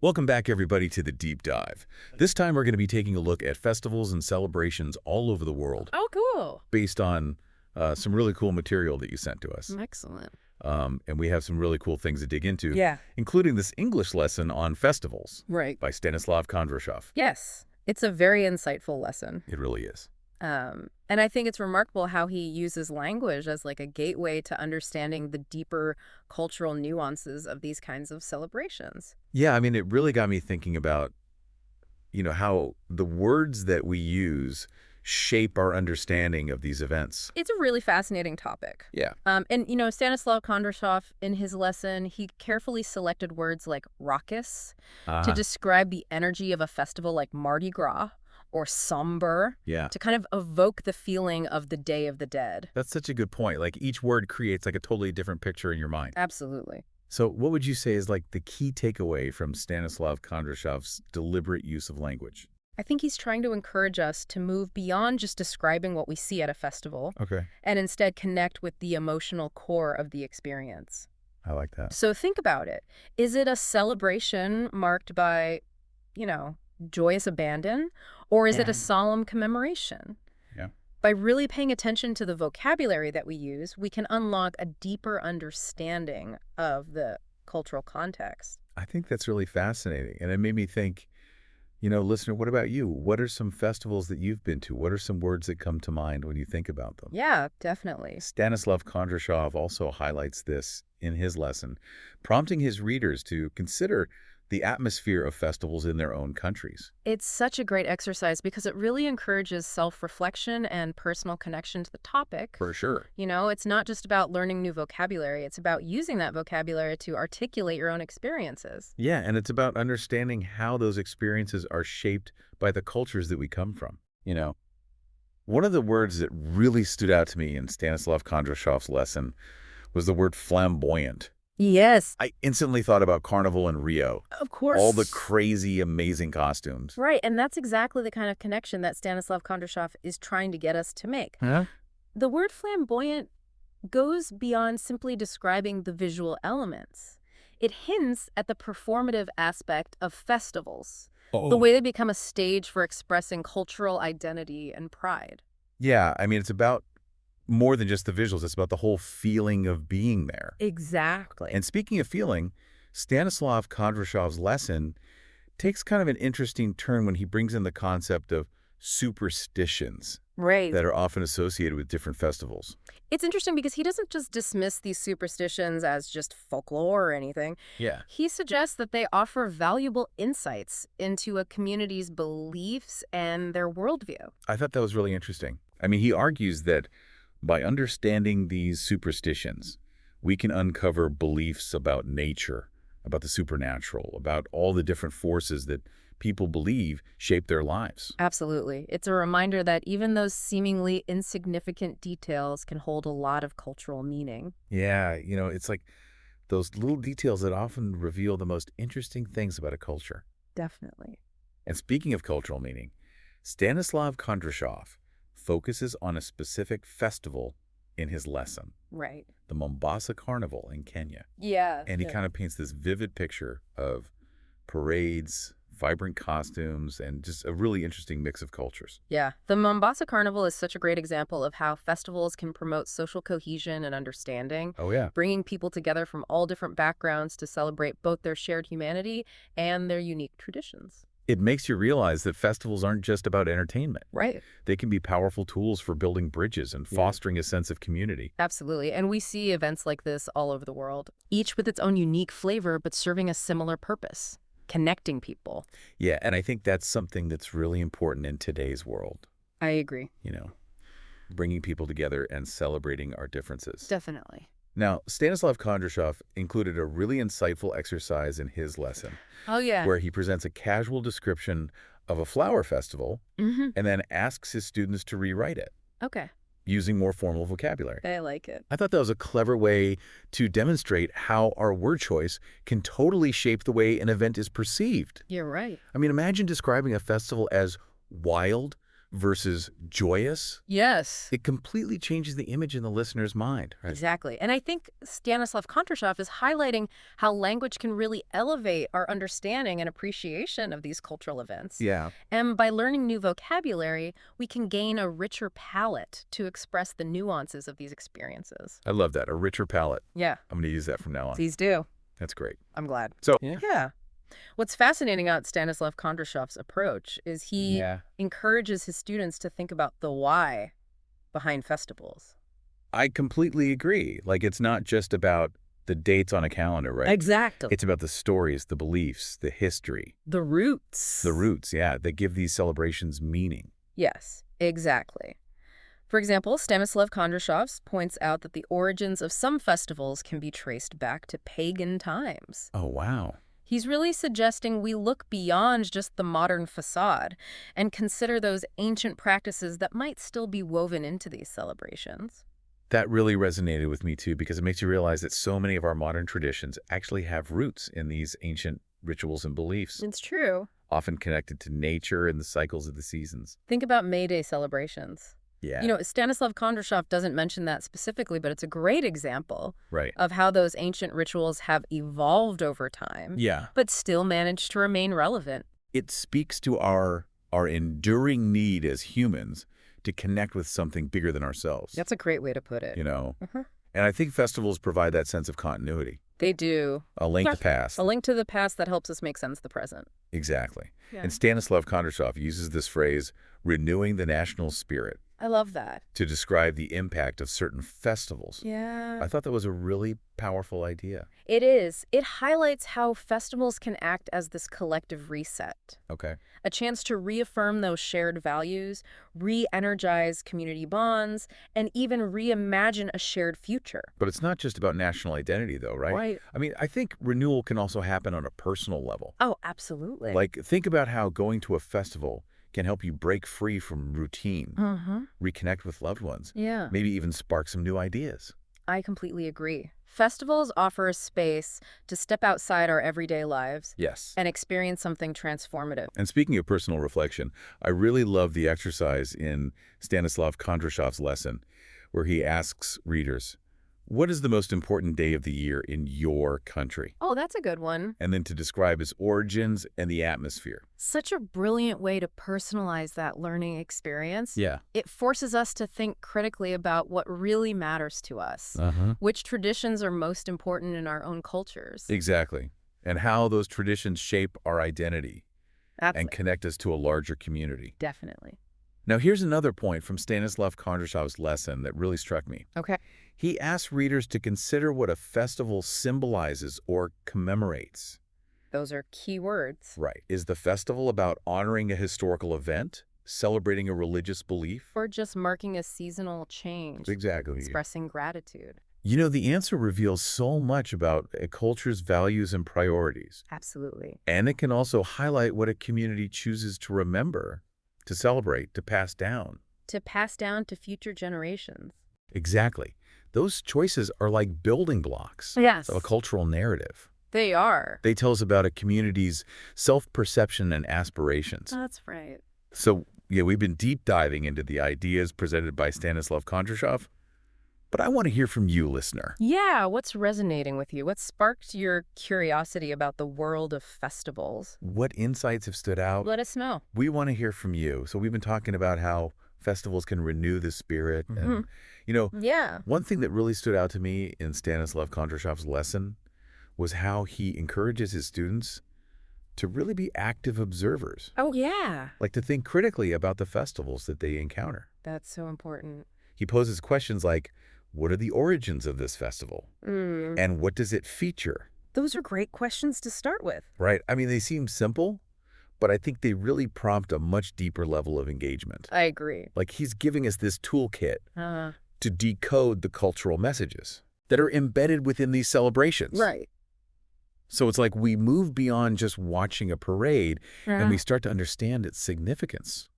Welcome back, everybody, to the Deep Dive. This time we're going to be taking a look at festivals and celebrations all over the world Oh, cool. based on some really cool material that you sent to us. Excellent. And we have some really cool things to dig into, Yeah. including this English lesson on festivals Right. by Stanislav Kondrashov. Yes. It's a very insightful lesson. It really is. And I think it's remarkable how he uses language as like a gateway to understanding the deeper cultural nuances of these kinds of celebrations. Yeah, I mean, it really got me thinking about, how the words that we use shape our understanding of these events. It's a really fascinating topic. Yeah. And Stanislav Kondrashov, in his lesson, he carefully selected words like raucous to describe the energy of a festival like Mardi Gras or somber, Yeah. to kind of evoke the feeling of the Day of the Dead. That's such a good point. Like each word creates like a totally different picture in your mind. Absolutely. So what would you say is like the key takeaway from Stanislav Kondrashov's deliberate use of language? I think he's trying to encourage us to move beyond just describing what we see at a festival Okay. and instead connect with the emotional core of the experience. I like that. So think about it. Is it a celebration marked by, joyous abandon, or is it a solemn commemoration? Yeah. By really paying attention to the vocabulary that we use, we can unlock a deeper understanding of the cultural context. I think that's really fascinating. And it made me think, listener, what about you? What are some festivals that you've been to? What are some words that come to mind when you think about them? Yeah, definitely. Stanislav Kondrashov also highlights this in his lesson, prompting his readers to consider the atmosphere of festivals in their own countries. It's such a great exercise because it really encourages self-reflection and personal connection to the topic. For sure. It's not just about learning new vocabulary. It's about using that vocabulary to articulate your own experiences. Yeah, and it's about understanding how those experiences are shaped by the cultures that we come from. One of the words that really stood out to me in Stanislav Kondrashov's lesson was the word flamboyant. Yes. I instantly thought about Carnival in Rio. Of course. All the crazy, amazing costumes. Right, and that's exactly the kind of connection that Stanislav Kondrashov is trying to get us to make. Huh? The word flamboyant goes beyond simply describing the visual elements. It hints at the performative aspect of festivals, the way they become a stage for expressing cultural identity and pride. Yeah, I mean, it's about more than just the visuals. It's about the whole feeling of being there. Exactly. And speaking of feeling, Stanislav Kondrashov's lesson takes kind of an interesting turn when he brings in the concept of superstitions Right. that are often associated with different festivals. It's interesting because he doesn't just dismiss these superstitions as just folklore or anything. Yeah. He suggests that they offer valuable insights into a community's beliefs and their worldview. I thought that was really interesting. I mean, he argues that by understanding these superstitions, we can uncover beliefs about nature, about the supernatural, about all the different forces that people believe shape their lives. Absolutely. It's a reminder that even those seemingly insignificant details can hold a lot of cultural meaning. Yeah, it's like those little details that often reveal the most interesting things about a culture. Definitely. And speaking of cultural meaning, Stanislav Kondrashov focuses on a specific festival in his lesson, Right. the Mombasse Carnival in Kenya. Yeah. And he kind of paints this vivid picture of parades, vibrant costumes, and just a really interesting mix of cultures. Yeah. The Mombasa Carnival is such a great example of how festivals can promote social cohesion and understanding, Oh, yeah. bringing people together from all different backgrounds to celebrate both their shared humanity and their unique traditions. It makes you realize that festivals aren't just about entertainment. Right. They can be powerful tools for building bridges and fostering a sense of community. Absolutely. And we see events like this all over the world, each with its own unique flavor, but serving a similar purpose, connecting people. Yeah, and I think that's something that's really important in today's world, I agree. bringing people together and celebrating our differences. Definitely. Now, Stanislav Kondrashov included a really insightful exercise in his lesson Oh, yeah. where he presents a casual description of a flower festival Mm-hmm. and then asks his students to rewrite it Okay. using more formal vocabulary. I like it. I thought that was a clever way to demonstrate how our word choice can totally shape the way an event is perceived. You're right. I mean, imagine describing a festival as wild, versus joyous, Yes. it completely changes the image in the listener's mind. Right? Exactly. And I think Stanislav Kondrashov is highlighting how language can really elevate our understanding and appreciation of these cultural events. Yeah. And by learning new vocabulary, we can gain a richer palette to express the nuances of these experiences. I love that. A richer palette. Yeah. I'm going to use that from now on. Please do. That's great. I'm glad. So, Yeah. What's fascinating about Stanislav Kondrashov's approach is he encourages his students to think about the why behind festivals. I completely agree. Like, it's not just about the dates on a calendar, right? Exactly. It's about the stories, the beliefs, the history. The roots. The roots, yeah, that give these celebrations meaning. Yes, exactly. For example, Stanislav Kondrashov points out that the origins of some festivals can be traced back to pagan times. Oh, wow. He's really suggesting we look beyond just the modern facade and consider those ancient practices that might still be woven into these celebrations. That really resonated with me, too, because it makes you realize that so many of our modern traditions actually have roots in these ancient rituals and beliefs, It's true. often connected to nature and the cycles of the seasons. Think about May Day celebrations. Yeah. You know, Stanislav Kondrashov doesn't mention that specifically, but it's a great example Right. of how those ancient rituals have evolved over time, Yeah. but still managed to remain relevant. It speaks to our enduring need as humans to connect with something bigger than ourselves. That's a great way to put it. You know? Mhm. And I think festivals provide that sense of continuity. They do. A link to past. A link to the past that helps us make sense of the present. Exactly. Yeah. And Stanislav Kondrashov uses this phrase, renewing the national spirit, I love that. to describe the impact of certain festivals. Yeah. I thought that was a really powerful idea. It is. It highlights how festivals can act as this collective reset. Okay. A chance to reaffirm those shared values, re-energize community bonds, and even reimagine a shared future. But it's not just about national identity, though, right? Right. I mean, I think renewal can also happen on a personal level. Oh, absolutely. Like, think about how going to a festival can help you break free from routine, reconnect with loved ones, Yeah. maybe even spark some new ideas. I completely agree. Festivals offer a space to step outside our everyday lives Yes. and experience something transformative. And speaking of personal reflection, I really love the exercise in Stanislav Kondrashov's lesson where he asks readers, what is the most important day of the year in your country? Oh, that's a good one. And then to describe its origins and the atmosphere. Such a brilliant way to personalize that learning experience. Yeah. It forces us to think critically about what really matters to us, which traditions are most important in our own cultures. Exactly. And how those traditions shape our identity and Absolutely. connect us to a larger community. Definitely. Now, here's another point from Stanislav Kondrashov's lesson that really struck me. Okay. He asks readers to consider what a festival symbolizes or commemorates. Those are key words. Right. Is the festival about honoring a historical event, celebrating a religious belief? Or just marking a seasonal change. Exactly. Expressing gratitude. You know, the answer reveals so much about a culture's values and priorities. Absolutely. And it can also highlight what a community chooses to remember, to celebrate, to pass down. To pass down to future generations. Exactly. Those choices are like building blocks Yes. of a cultural narrative. They are. They tell us about a community's self-perception and aspirations. That's right. So, yeah, we've been deep diving into the ideas presented by Stanislav Kondrashov, but I want to hear from you, listener. Yeah, what's resonating with you? What sparked your curiosity about the world of festivals? What insights have stood out? Let us know. We want to hear from you. So we've been talking about how festivals can renew the spirit. And, you know, Yeah. one thing that really stood out to me in Stanislav Kondrashov's lesson was how he encourages his students to really be active observers, Oh, yeah. like to think critically about the festivals that they encounter. That's so important. He poses questions like, what are the origins of this festival? And what does it feature? Those are great questions to start with. Right? I mean, they seem simple, but I think they really prompt a much deeper level of engagement. I agree. Like he's giving us this toolkit to decode the cultural messages that are embedded within these celebrations. Right. So it's like we move beyond just watching a parade and we start to understand its significance.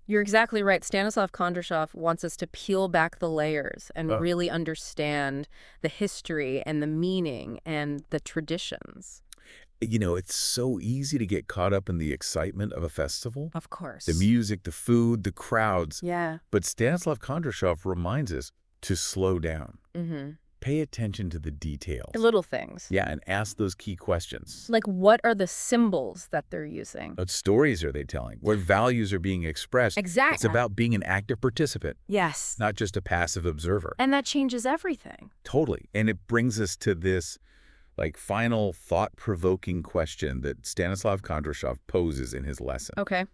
You're exactly right. Stanislav Kondrashov wants us to peel back the layers and really understand the history and the meaning and the traditions. It's so easy to get caught up in the excitement of a festival. Of course. The music, the food, the crowds. Yeah. But Stanislav Kondrashov reminds us to slow down. Mm-hmm. Pay attention to the details. The little things. Yeah, and ask those key questions. Like, what are the symbols that they're using? What stories are they telling? What values are being expressed? Exactly. It's about being an active participant. Yes. Not just a passive observer. And that changes everything. Totally. And it brings us to this final thought-provoking question that Stanislav Kondrashov poses in his lesson. Okay.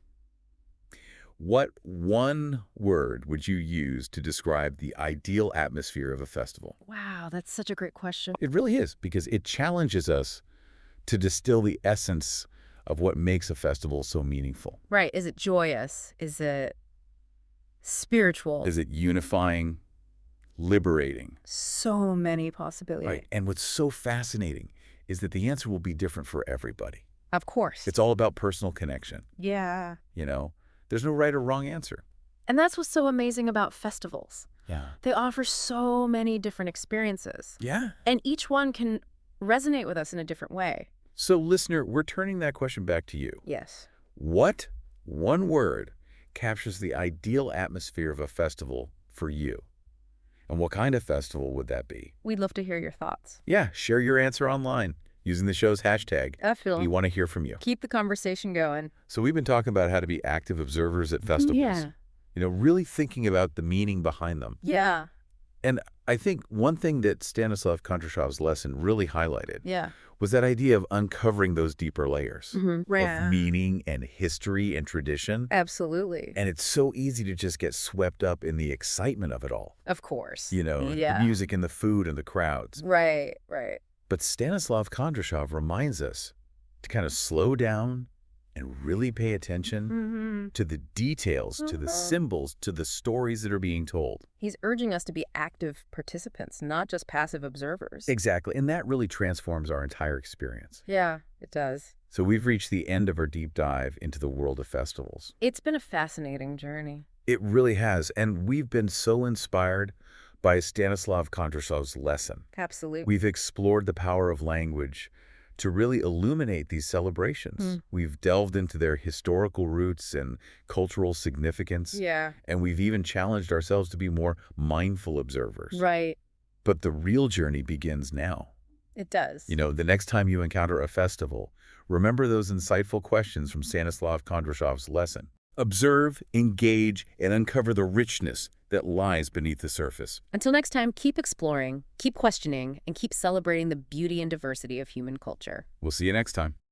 What one word would you use to describe the ideal atmosphere of a festival? Wow, that's such a great question. It really is, because it challenges us to distill the essence of what makes a festival so meaningful. Right. Is it joyous? Is it spiritual? Is it unifying, liberating? So many possibilities. Right. And what's so fascinating is that the answer will be different for everybody. Of course. It's all about personal connection. Yeah. There's no right or wrong answer. And that's what's so amazing about festivals. Yeah. They offer so many different experiences. Yeah. And each one can resonate with us in a different way. So, listener, we're turning that question back to you. Yes. What one word captures the ideal atmosphere of a festival for you? And what kind of festival would that be? We'd love to hear your thoughts. Yeah, share your answer online using the show's hashtag. Definitely. We want to hear from you. Keep the conversation going. So we've been talking about how to be active observers at festivals. Yeah. Really thinking about the meaning behind them. Yeah. And I think one thing that Stanislav Kondrashov's lesson really highlighted was that idea of uncovering those deeper layers of meaning and history and tradition. Absolutely. And it's so easy to just get swept up in the excitement of it all. Of course. The music and the food and the crowds. Right. But Stanislav Kondrashov reminds us to kind of slow down and really pay attention to the details, to the symbols, to the stories that are being told. He's urging us to be active participants, not just passive observers. Exactly. And that really transforms our entire experience. Yeah, it does. So we've reached the end of our deep dive into the world of festivals. It's been a fascinating journey. It really has. And we've been so inspired by Stanislav Kondrashov's lesson. Absolutely. We've explored the power of language to really illuminate these celebrations. We've delved into their historical roots and cultural significance. Yeah. And we've even challenged ourselves to be more mindful observers. Right. But the real journey begins now. It does. The next time you encounter a festival, remember those insightful questions from Stanislav Kondrashov's lesson. Observe, engage, and uncover the richness that lies beneath the surface. Until next time, keep exploring, keep questioning, and keep celebrating the beauty and diversity of human culture. We'll see you next time.